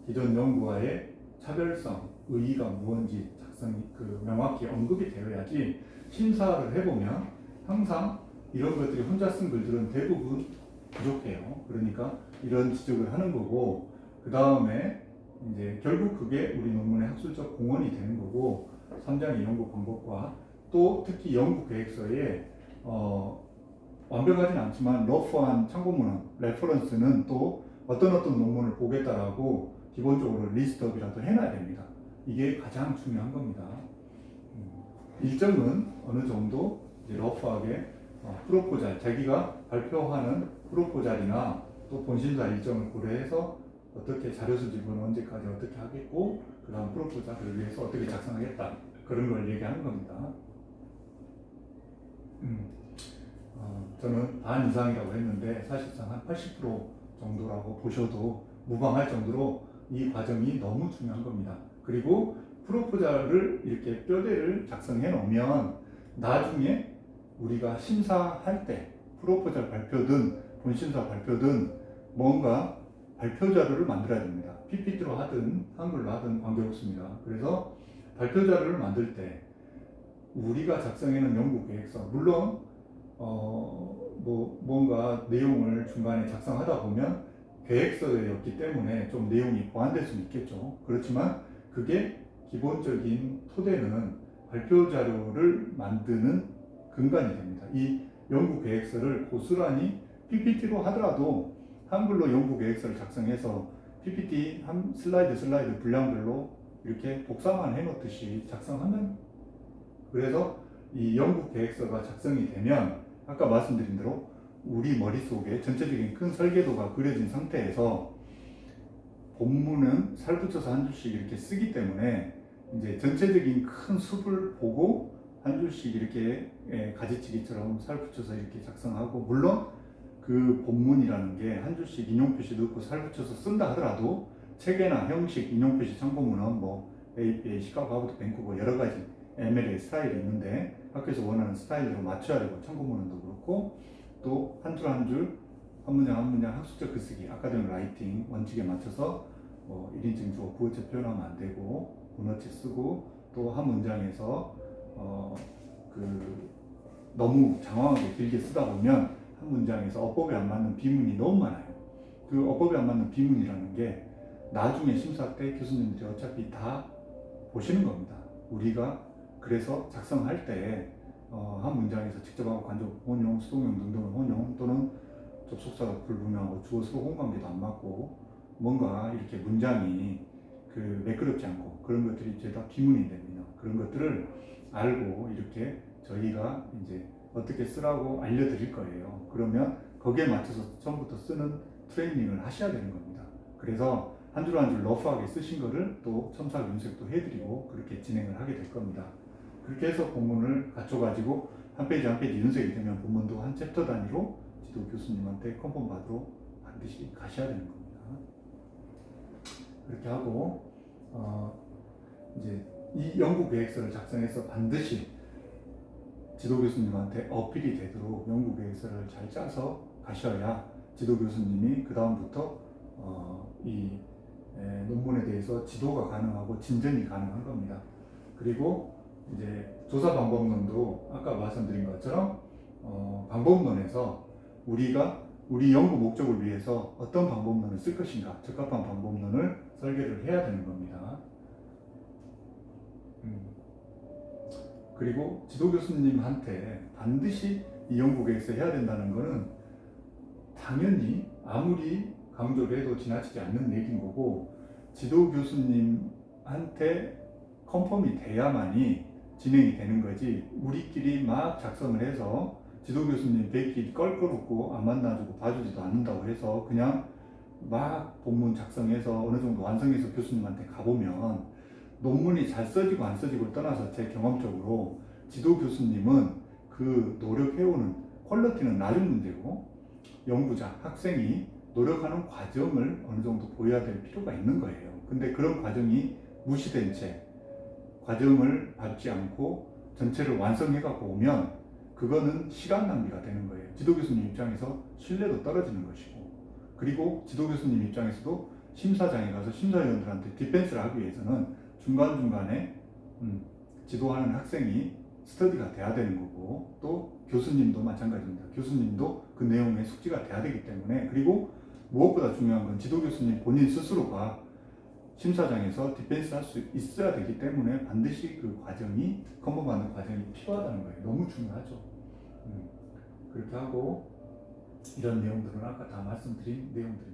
기존 연구와의 차별성, 의의가 무언지 명확히 언급이 되어야지 심사를 해보면 항상 이런 것들이 혼자 쓴 글들은 대부분 부족해요. 그러니까 이런 지적을 하는 거고, 그 다음에 이제 결국 그게 우리 논문의 학술적 공헌이 되는 거고, 3장의 연구 방법과 또 특히 연구 계획서에 완벽하진 않지만 러프한 참고문헌, 레퍼런스는 또 어떤 논문을 보겠다라고 기본적으로 리스트업이라도 해놔야 됩니다. 이게 가장 중요한 겁니다. 일정은 어느 정도 이제 러프하게 프로포잘, 자기가 발표하는 프로포잘이나 또 본심사 일정을 고려해서 어떻게 자료 수집은 언제까지 어떻게 하겠고, 그 다음 프로포잘을 위해서 어떻게 작성하겠다, 그런 걸 얘기하는 겁니다. 저는 반 이상이라고 했는데 사실상 한 80% 정도라고 보셔도 무방할 정도로 이 과정이 너무 중요한 겁니다. 그리고 프로포잘을 이렇게 뼈대를 작성해 놓으면 나중에 우리가 심사할 때 프로포잘 발표든 본심사 발표든 뭔가 발표 자료를 만들어야 됩니다. PPT로 하든 한글로 하든 관계없습니다. 그래서 발표 자료를 만들 때 우리가 작성해 놓은 연구 계획서, 물론 뭔가 내용을 중간에 작성하다 보면 계획서였기 때문에 좀 내용이 보완될 수는 있겠죠. 그렇지만 그게 기본적인 토대는 발표 자료를 만드는 근간이 됩니다. 이 연구 계획서를 고스란히 PPT로 하더라도 한글로 연구 계획서를 작성해서 PPT 한 슬라이드 분량별로 이렇게 복사만 해놓듯이 작성하면, 그래서 이 연구 계획서가 작성이 되면 아까 말씀드린 대로 우리 머릿속에 전체적인 큰 설계도가 그려진 상태에서 본문은 살 붙여서 한 줄씩 이렇게 쓰기 때문에 이제 전체적인 큰 숲을 보고 한 줄씩 이렇게 가지치기처럼 살 붙여서 이렇게 작성하고, 물론 그 본문이라는 게 한 줄씩 인용 표시 넣고 살 붙여서 쓴다 하더라도 체계나 형식, 인용 표시, 참고문헌, APA, 시카고, 하버드, 밴쿠버 여러 가지 MLA 스타일이 있는데 학교에서 원하는 스타일로 맞춰야 되고, 참고문헌도 그렇고 또 한 줄 한 줄, 한 문장 한 문장 학술적 글쓰기, 아카데믹 라이팅 원칙에 맞춰서 1인칭 주어 부어체 표현하면 안 되고 문어체 쓰고, 또 한 문장에서 너무 장황하게 길게 쓰다 보면 한 문장에서 어법에 안 맞는 비문이 너무 많아요. 그 어법에 안 맞는 비문이라는 게 나중에 심사 때 교수님들이 어차피 다 보시는 겁니다. 우리가 그래서 작성할 때 한 문장에서 직접하고 간접 혼용, 수동용 등등을 혼용, 또는 접속사가 불분명하고 주어 수로 호응관계도 안 맞고 뭔가 이렇게 문장이 매끄럽지 않고 그런 것들이 죄다 비문이 됩니다. 그런 것들을 알고 이렇게 저희가 이제 어떻게 쓰라고 알려드릴 거예요. 그러면 거기에 맞춰서 처음부터 쓰는 트레이닝을 하셔야 되는 겁니다. 그래서 한 줄 한 줄 러프하게 쓰신 거를 또 첨삭 윤색도 해드리고 그렇게 진행을 하게 될 겁니다. 그렇게 해서 본문을 갖춰가지고 한 페이지 한 페이지 윤색이 되면 본문도 한 챕터 단위로 지도 교수님한테 컨펌 받으러 반드시 가셔야 되는 겁니다. 그렇게 하고 이제 이 연구 계획서를 작성해서 반드시 지도 교수님한테 어필이 되도록 연구 계획서를 잘 짜서 가셔야 지도 교수님이 그 다음부터 이 논문에 대해서 지도가 가능하고 진전이 가능한 겁니다. 그리고 이제 조사 방법론도 아까 말씀드린 것처럼 방법론에서 우리가 우리 연구 목적을 위해서 어떤 방법론을 쓸 것인가, 적합한 방법론을 설계를 해야 되는 겁니다. 그리고 지도 교수님한테 반드시 이 연구 계획서 해야 된다는 것은 당연히 아무리 강조를 해도 지나치지 않는 얘기인 거고, 지도 교수님한테 컨펌이 돼야만이 진행이 되는 거지, 우리끼리 막 작성을 해서 지도 교수님 뵙기 껄끄럽고 안 만나주고 봐주지도 않는다고 해서 그냥 막 본문 작성해서 어느 정도 완성해서 교수님한테 가보면 논문이 잘 써지고 안 써지고를 떠나서 제 경험적으로 지도 교수님은 그 노력해오는 퀄리티는 낮은 문제고, 연구자, 학생이 노력하는 과정을 어느 정도 보여야 될 필요가 있는 거예요. 근데 그런 과정이 무시된 채 과정을 밟지 않고 전체를 완성해갖고 오면 그거는 시간 낭비가 되는 거예요. 지도 교수님 입장에서 신뢰도 떨어지는 것이고, 그리고 지도 교수님 입장에서도 심사장에 가서 심사위원들한테 디펜스를 하기 위해서는 중간중간에 지도하는 학생이 스터디가 돼야 되는 거고, 또 교수님도 마찬가지입니다. 교수님도 그 내용의 숙지가 돼야 되기 때문에, 그리고 무엇보다 중요한 건 지도교수님 본인 스스로가 심사장에서 디펜스 할 수 있어야 되기 때문에 반드시 그 과정이, 컨펌하는 과정이 필요하다는 거예요. 너무 중요하죠. 그렇게 하고, 이런 내용들은 아까 다 말씀드린 내용들입니다.